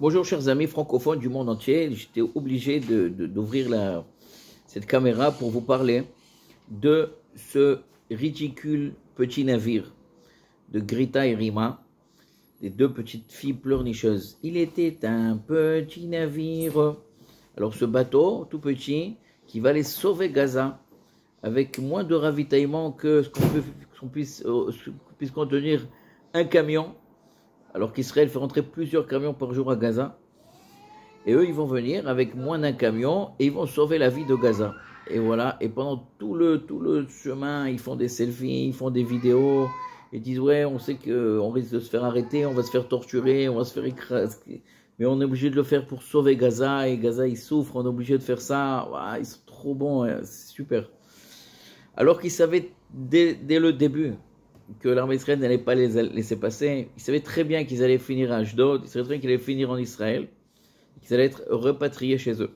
Bonjour chers amis francophones du monde entier, j'étais obligé d'ouvrir cette caméra pour vous parler de ce ridicule petit navire de Grita et Rima, des deux petites filles pleurnicheuses. Il était un petit navire, alors ce bateau tout petit qui va aller sauver Gaza avec moins de ravitaillement que ce qu'on puisse contenir un camion, alors qu'Israël fait rentrer plusieurs camions par jour à Gaza. Et eux, ils vont venir avec moins d'un camion et ils vont sauver la vie de Gaza. Et voilà, et pendant tout le chemin, ils font des selfies, ils font des vidéos, ils disent ouais, on sait qu'on risque de se faire arrêter, on va se faire torturer, on va se faire écraser, mais on est obligé de le faire pour sauver Gaza, et Gaza, il souffre, on est obligé de faire ça. Wow, ils sont trop bons, c'est super. Alors qu'ils savaient dès le début que l'armée israélienne n'allait pas les laisser passer, ils savaient très bien qu'ils allaient finir à Ashdod, ils savaient très bien qu'ils allaient finir en Israël, qu'ils allaient être repatriés chez eux.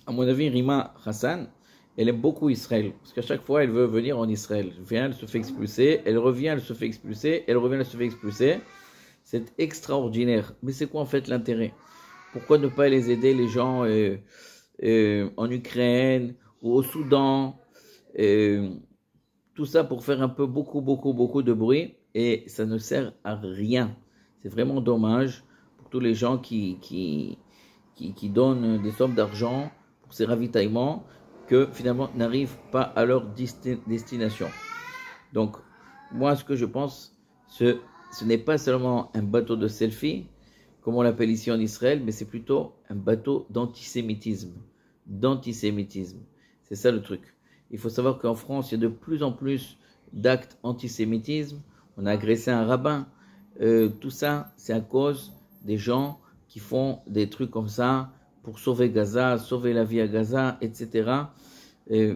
À mon avis, Rima Hassan, elle aime beaucoup Israël, parce qu'à chaque fois, elle veut venir en Israël. Elle vient, elle se fait expulser, elle revient, elle se fait expulser, elle revient, elle se fait expulser. C'est extraordinaire. Mais c'est quoi en fait l'intérêt? Pourquoi ne pas les aider, les gens en Ukraine ou au Soudan, tout ça pour faire un peu beaucoup de bruit, et ça ne sert à rien. C'est vraiment dommage pour tous les gens qui donnent des sommes d'argent pour ces ravitaillements que finalement n'arrivent pas à leur destination. Donc, moi, ce que je pense, ce n'est pas seulement un bateau de selfie, comme on l'appelle ici en Israël, mais c'est plutôt un bateau d'antisémitisme. C'est ça le truc. Il faut savoir qu'en France, il y a de plus en plus d'actes antisémitisme. On a agressé un rabbin. Tout ça, c'est à cause des gens qui font des trucs comme ça pour sauver Gaza, sauver la vie à Gaza, etc.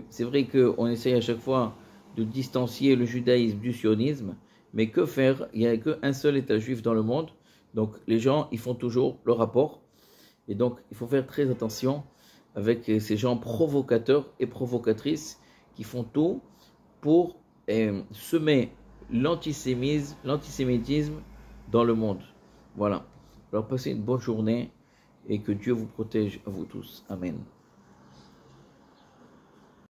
C'est vrai qu'on essaye à chaque fois de distancier le judaïsme du sionisme, mais que faire? Il n'y a qu'un seul État juif dans le monde, donc les gens, ils font toujours le rapport, et donc il faut faire très attention avec ces gens provocateurs et provocatrices qui font tout pour semer l'antisémitisme dans le monde. Voilà. Alors passez une bonne journée et que Dieu vous protège à vous tous. Amen.